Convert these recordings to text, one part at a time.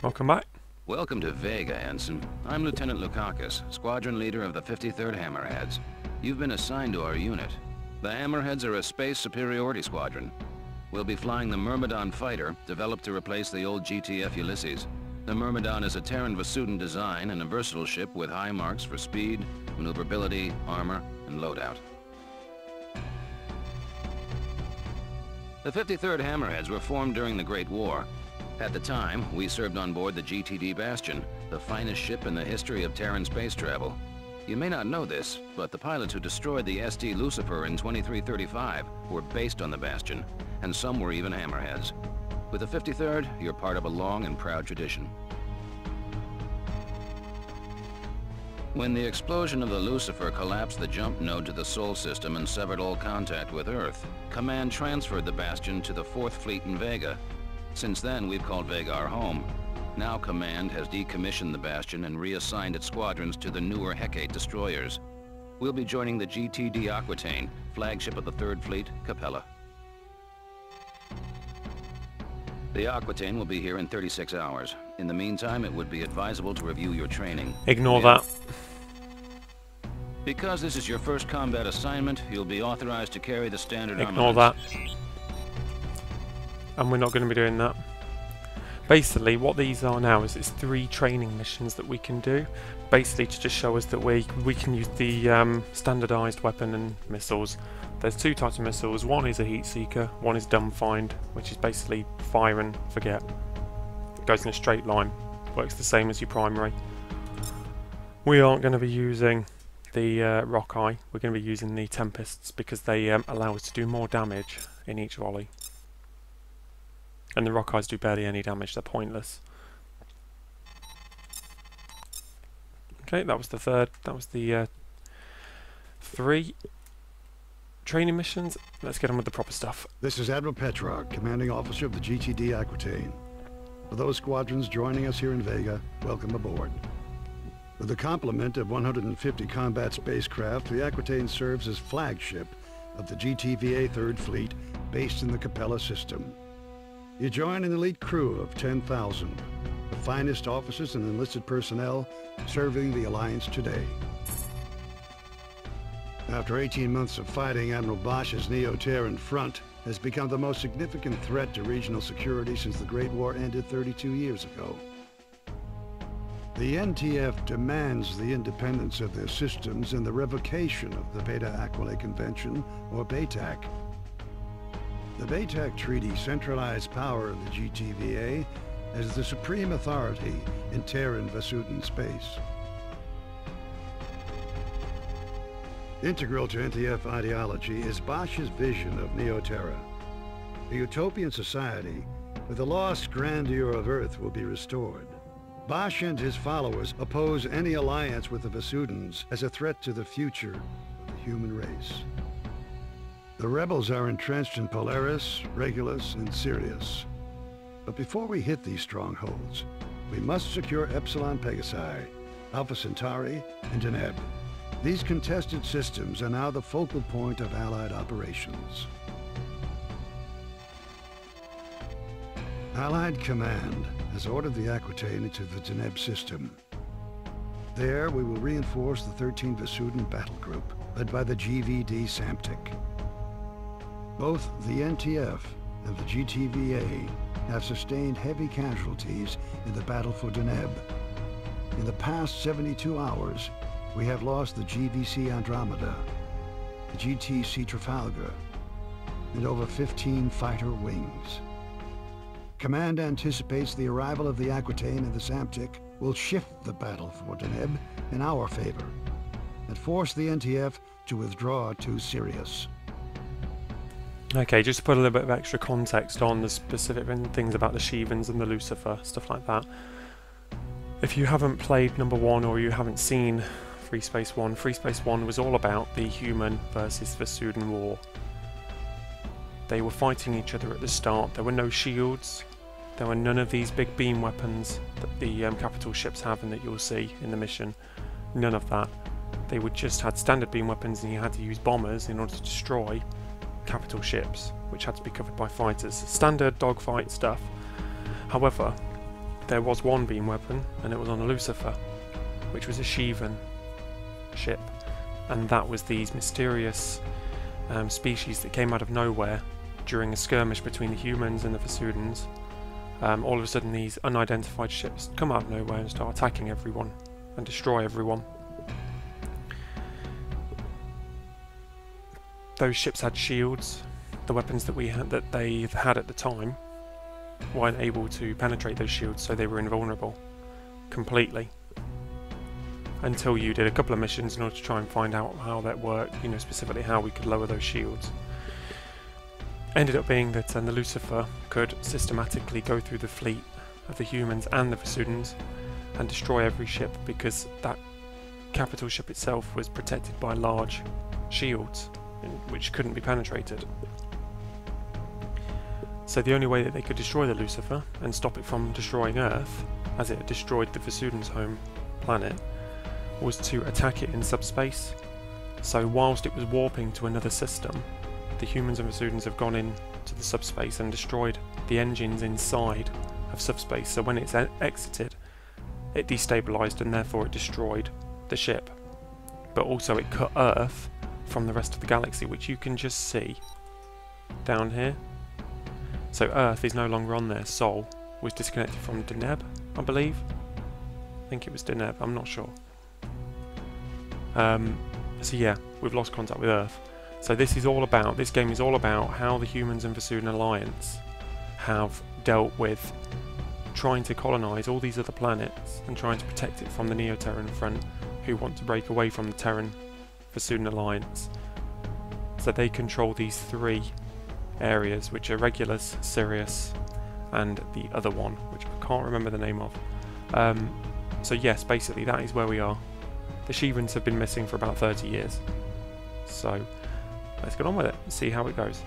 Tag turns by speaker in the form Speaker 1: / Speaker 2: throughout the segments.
Speaker 1: Welcome back.
Speaker 2: Welcome to Vega, Ensign. I'm Lieutenant Lukakis, squadron leader of the 53rd Hammerheads. You've been assigned to our unit. The Hammerheads are a space superiority squadron. We'll be flying the Myrmidon fighter, developed to replace the old GTF Ulysses. The Myrmidon is a Terran Vasudin design and a versatile ship with high marks for speed, maneuverability, armor, and loadout. The 53rd Hammerheads were formed during the Great War. At the time, we served on board the GTD Bastion, the finest ship in the history of Terran space travel. You may not know this, but the pilots who destroyed the SD Lucifer in 2335 were based on the Bastion, and some were even Hammerheads. With the 53rd, you're part of a long and proud tradition. When the explosion of the Lucifer collapsed the jump node to the Sol system and severed all contact with Earth, Command transferred the Bastion to the 4th Fleet in Vega. Since then, we've called Vega our home. Now Command has decommissioned the Bastion and reassigned its squadrons to the newer Hecate destroyers. We'll be joining the GTD Aquitaine, flagship of the 3rd Fleet, Capella. The Aquitaine will be here in 36 hours. In the meantime, it would be advisable to review your training.
Speaker 1: Ignore that.
Speaker 2: Because this is your first combat assignment, you'll be authorized to carry the standard
Speaker 1: Ignore that. And we're not going to be doing that. Basically, what these are now is it's 3 training missions that we can do. Basically, to just show us that we can use the standardized weapon and missiles. There's 2 types of missiles. One is a heat seeker, one is dumbfind, which is basically fire and forget. It goes in a straight line, works the same as your primary. We aren't going to be using the rock eye. We're going to be using the tempests because they allow us to do more damage in each volley. And the rock eyes do barely any damage, they're pointless. Okay, that was the third, that was the 3 training missions. Let's get on with the proper stuff.
Speaker 3: This is Admiral Petrarch, commanding officer of the GTD Aquitaine. For those squadrons joining us here in Vega, welcome aboard. With a complement of 150 combat spacecraft, the Aquitaine serves as flagship of the GTVA 3rd Fleet, based in the Capella system. You join an elite crew of 10,000, the finest officers and enlisted personnel serving the Alliance today. After 18 months of fighting, Admiral Bosch's Neo-Terran front has become the most significant threat to regional security since the Great War ended 32 years ago. The NTF demands the independence of their systems and the revocation of the Beta Aquila Convention, or BATAC. The BATAC Treaty centralized power of the GTVA as the supreme authority in Terran Vasudin space. Integral to NTF ideology is Bosch's vision of Neo-Terra. A utopian society where the lost grandeur of Earth will be restored. Bosch and his followers oppose any alliance with the Vasudins as a threat to the future of the human race. The rebels are entrenched in Polaris, Regulus, and Sirius. But before we hit these strongholds, we must secure Epsilon Pegasi, Alpha Centauri, and Deneb. These contested systems are now the focal point of Allied operations. Allied Command has ordered the Aquitaine into the Deneb system. There, we will reinforce the 13th Vasudin battle group, led by the GVD Samtic. Both the NTF and the GTVA have sustained heavy casualties in the battle for Deneb. In the past 72 hours, we have lost the GVC Andromeda, the GTC Trafalgar, and over 15 fighter wings. Command anticipates the arrival of the Aquitaine and the Samtic will shift the battle for Deneb in our favor and force the NTF to withdraw to Sirius.
Speaker 1: Okay, just to put a little bit of extra context on the specific things about the Shevans and the Lucifer, stuff like that. If you haven't played number 1 or you haven't seen Freespace 1, Freespace 1 was all about the human versus Vasudin war. They were fighting each other at the start. There were no shields. There were none of these big beam weapons that the capital ships have and that you'll see in the mission. None of that. They would just had standard beam weapons and you had to use bombers in order to destroy capital ships, which had to be covered by fighters. Standard dogfight stuff. However, there was one beam weapon, and it was on a Lucifer, which was a Shivan ship, and that was these mysterious species that came out of nowhere during a skirmish between the humans and the Vesudans. All of a sudden these unidentified ships come out of nowhere and start attacking everyone and destroy everyone. Those ships had shields. The weapons that they had at the time weren't able to penetrate those shields, so they were invulnerable completely. Until you did a couple of missions in order to try and find out how that worked, you know, specifically how we could lower those shields. Ended up being that the Lucifer could systematically go through the fleet of the humans and the Vesudans and destroy every ship, because that capital ship itself was protected by large shields which couldn't be penetrated. So the only way that they could destroy the Lucifer and stop it from destroying Earth, as it had destroyed the Vesudans' home planet, was to attack it in subspace. So whilst it was warping to another system, the humans and Vesudans have gone into the subspace and destroyed the engines inside of subspace. So when it's exited, it destabilized and therefore it destroyed the ship. But also it cut Earth from the rest of the galaxy, which you can just see down here. So Earth is no longer on there. Sol was disconnected from Deneb, I believe. I think it was Deneb, I'm not sure. So yeah, we've lost contact with Earth. So this game is all about how the humans and Vesudan Alliance have dealt with trying to colonise all these other planets and trying to protect it from the Neo-Terran front, who want to break away from the Terran Vesudan Alliance. So they control these three areas, which are Regulus, Sirius, and the other one, which I can't remember the name of. So yes, basically that is where we are. The Shivans have been missing for about 30 years. So let's get on with it and see how it goes.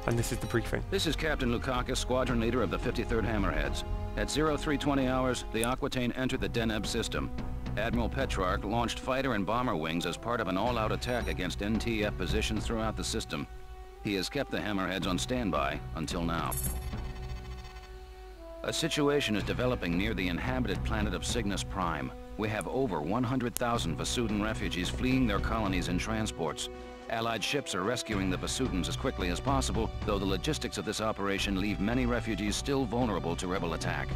Speaker 1: And this is the briefing.
Speaker 2: This is Captain Lukakis, squadron leader of the 53rd Hammerheads. At 0320 hours, the Aquitaine entered the Deneb system. Admiral Petrarch launched fighter and bomber wings as part of an all-out attack against NTF positions throughout the system. He has kept the Hammerheads on standby until now. A situation is developing near the inhabited planet of Cygnus Prime. We have over 100,000 Vesudan refugees fleeing their colonies in transports. Allied ships are rescuing the Vesudans as quickly as possible, though the logistics of this operation leave many refugees still vulnerable to rebel attack.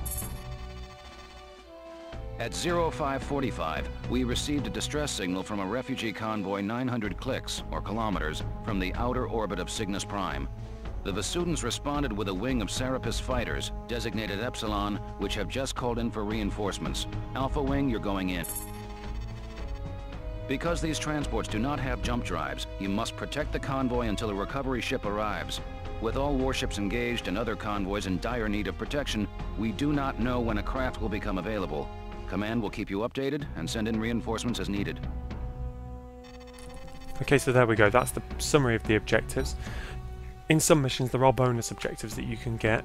Speaker 2: At 0545, we received a distress signal from a refugee convoy 900 clicks, or kilometers, from the outer orbit of Cygnus Prime. The Vesudans responded with a wing of Serapis fighters, designated Epsilon, which have just called in for reinforcements. Alpha Wing, you're going in. Because these transports do not have jump drives, you must protect the convoy until a recovery ship arrives. With all warships engaged and other convoys in dire need of protection, we do not know when a craft will become available. Command will keep you updated and send in reinforcements as needed.
Speaker 1: Okay, so there we go. That's the summary of the objectives. In some missions there are bonus objectives that you can get.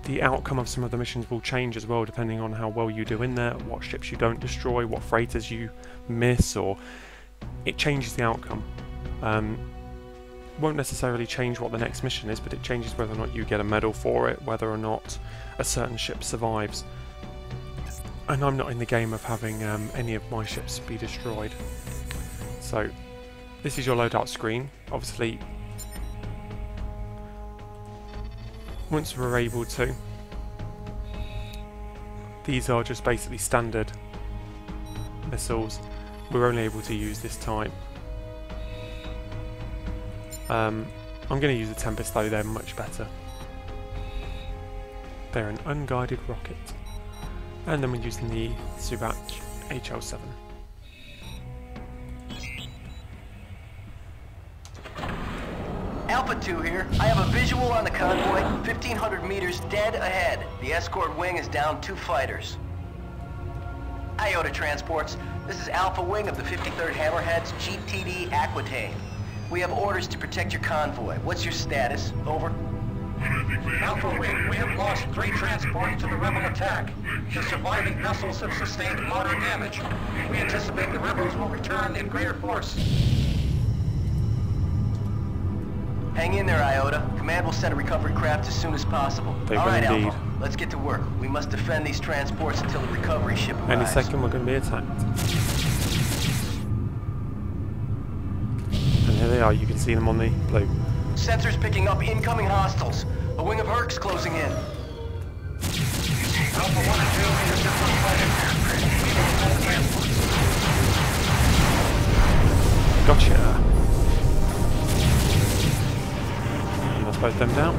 Speaker 1: The outcome of some of the missions will change as well, depending on how well you do in there, what ships you don't destroy, what freighters you miss, or it changes the outcome. Won't necessarily change what the next mission is, but it changes whether or not you get a medal for it, whether or not a certain ship survives. And I'm not in the game of having any of my ships be destroyed. So this is your loadout screen. Obviously, once we're able to, these are just basically standard missiles we're only able to use this time. I'm going to use the Tempest though, they're much better. They're an unguided rocket. And then we're using the Subat HL7.
Speaker 4: Alpha 2 here. I have a visual on the convoy, 1,500 meters dead ahead. The escort wing is down 2 fighters. Iota transports. This is Alpha Wing of the 53rd Hammerheads, GTD Aquitaine. We have orders to protect your convoy. What's your status? Over.
Speaker 5: Alpha Wing, we have lost 3 transports to the rebel attack. The surviving vessels have sustained moderate damage. We anticipate the rebels will return in greater force.
Speaker 4: Hang in there, Iota. Command will send a recovery craft as soon as possible.
Speaker 1: All right, Alpha.
Speaker 4: Let's get to work. We must defend these transports until the recovery ship arrives.
Speaker 1: Any second we're going to be attacked. And here they are, you can see them on the blue.
Speaker 4: Sensors picking up incoming hostiles. A wing of Herc's closing in.
Speaker 5: Alpha 1 and 2 intercept fighting. We will transports.
Speaker 1: Gotcha. And that's both them down.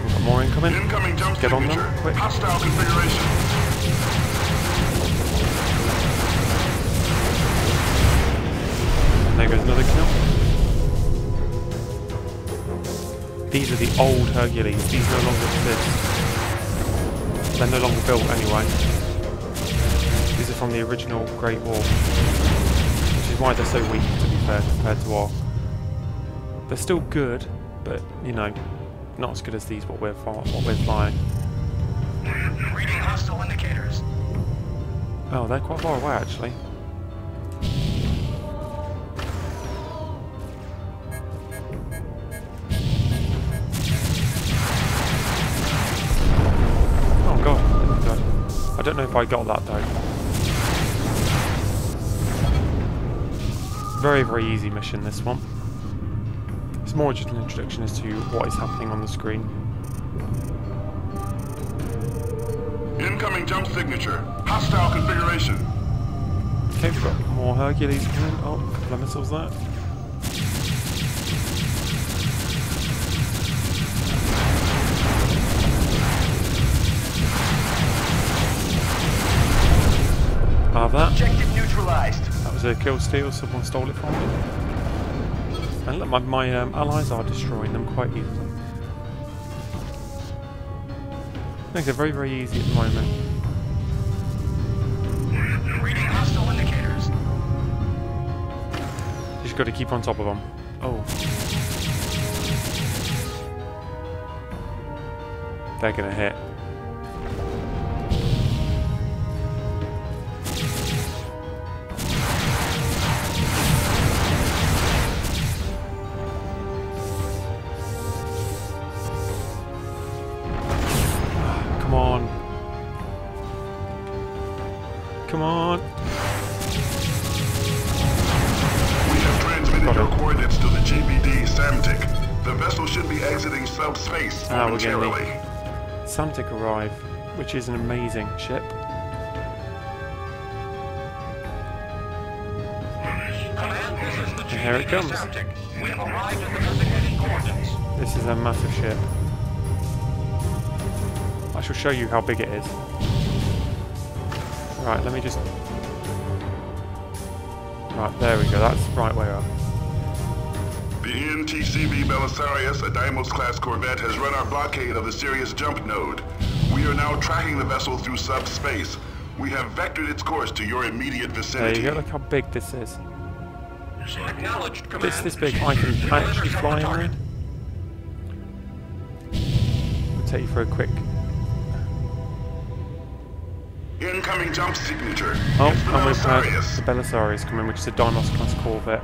Speaker 1: We've got more incoming.
Speaker 6: Incoming jump
Speaker 1: Get on them,
Speaker 6: signature.
Speaker 1: quick.
Speaker 6: Hostile configuration.
Speaker 1: There goes another kill. These are the old Hercules. These no longer exist. They're no longer built anyway. These are from the original Great War. Which is why they're so weak, to be fair, compared to our... They're still good, but, you know, not as good as these, what we're flying.
Speaker 5: Reading hostile indicators.
Speaker 1: Oh, they're quite far away, actually. Oh god, I don't know if I got that though. Very, very easy mission, this one. It's more just an introduction as to what is happening on the screen.
Speaker 6: Incoming jump signature. Hostile configuration.
Speaker 1: Okay, we've got more Hercules coming. Oh, a couple of missiles there. I have that.
Speaker 4: Objective neutralized.
Speaker 1: That was a kill steal, someone stole it from me. And look, my allies are destroying them quite easily. Makes it very, very easy at the moment.
Speaker 5: Reading hostile indicators.
Speaker 1: Just got to keep on top of them. Oh. They're going to hit. Come on. Come on.
Speaker 6: We have transmitted your coordinates to the GVD Samtic. The vessel should be exiting subspace
Speaker 1: Ah, we're getting
Speaker 6: momentarily.
Speaker 1: Samtic arrive, which is an amazing ship.
Speaker 5: Command, this is the
Speaker 1: And here it comes.
Speaker 5: Samtic. We have arrived at the designated coordinates.
Speaker 1: This is a massive ship. I shall show you how big it is. Right, let me just... Right, there we go, that's right way up.
Speaker 6: The NTCV Belisarius, a Deimos-class corvette, has run our blockade of the Sirius jump node. We are now tracking the vessel through subspace. We have vectored its course to your immediate
Speaker 1: There
Speaker 6: vicinity.
Speaker 1: you go, look how big this is.
Speaker 5: Acknowledged, Command.
Speaker 1: This big, I can actually fly in there. I'll take you for a quick...
Speaker 6: Incoming jump signature.
Speaker 1: Oh,
Speaker 6: It's the
Speaker 1: and we've had
Speaker 6: Belisarius.
Speaker 1: the Belisarius coming, which is a Deimos-class corvette.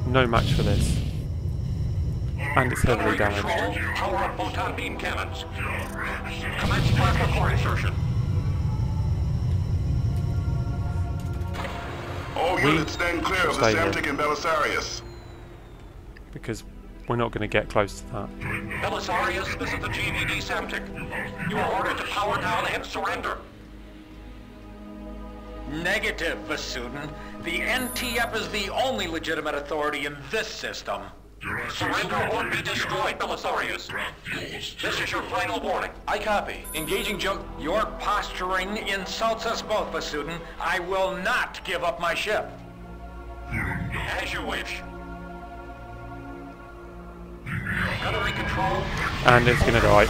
Speaker 1: No match for this. And it's heavily
Speaker 5: Control,
Speaker 1: damaged.
Speaker 5: power up photon beam cannons. Commence plasma core insertion.
Speaker 6: All units stand clear of the
Speaker 1: stay here.
Speaker 6: Samtic and Belisarius.
Speaker 1: Because we're not going to get close to that.
Speaker 5: Belisarius, this is the GVD Samtic. You are ordered to power down and surrender.
Speaker 7: Negative, Vasudin. The NTF is the only legitimate authority in this system.
Speaker 5: Surrender or be destroyed, Belisarius. This is your final warning.
Speaker 7: I copy. Engaging jump. Your posturing insults us both, Vasudin. I will not give up my ship.
Speaker 5: As you wish. Gunnery control.
Speaker 1: And it's going to die.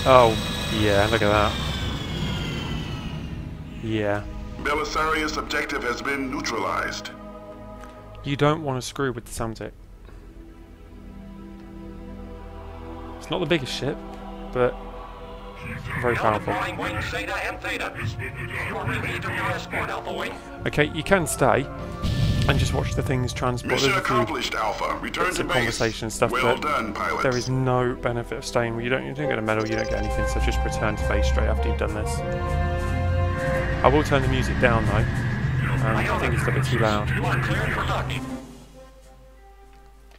Speaker 1: Oh, yeah, look at that. Yeah.
Speaker 6: Belisarius objective has been neutralized.
Speaker 1: You don't want to screw with the Samtic. It's not the biggest ship, but Very powerful.
Speaker 5: Notifying Wing Zeta and Theta. You are relieved of your escort, Alpha Wing.
Speaker 1: Okay, you can stay and just watch the things transport.
Speaker 6: Mission
Speaker 1: There's a few
Speaker 6: accomplished, Alpha. Return
Speaker 1: bits
Speaker 6: to
Speaker 1: of
Speaker 6: base.
Speaker 1: conversation and stuff,
Speaker 6: Well
Speaker 1: but
Speaker 6: done, pilots.
Speaker 1: there is no benefit of staying. You don't get a medal, you don't get anything, so just return to base straight after you've done this. I will turn the music down though. I think it's a bit too loud.
Speaker 5: You are cleared for launch.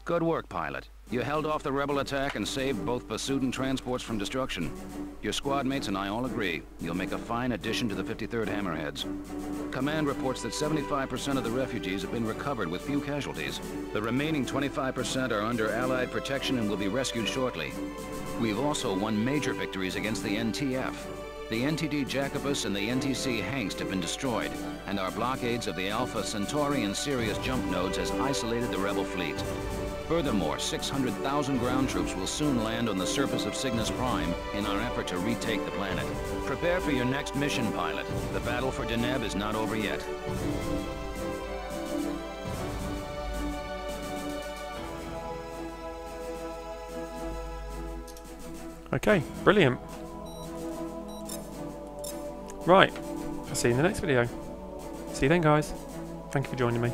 Speaker 2: Good work, pilot. You held off the rebel attack and saved both Basudin transports from destruction. Your squad mates and I all agree you'll make a fine addition to the 53rd Hammerheads. Command reports that 75% of the refugees have been recovered with few casualties. The remaining 25% are under Allied protection and will be rescued shortly. We've also won major victories against the NTF. The NTD Jacobus and the NTC Hengst have been destroyed, and our blockades of the Alpha Centauri and Sirius jump nodes has isolated the rebel fleet. Furthermore, 600,000 ground troops will soon land on the surface of Cygnus Prime in our effort to retake the planet. Prepare for your next mission, pilot. The battle for Deneb is not over yet.
Speaker 1: Okay, brilliant. Right, I'll see you in the next video. See you then, guys. Thank you for joining me.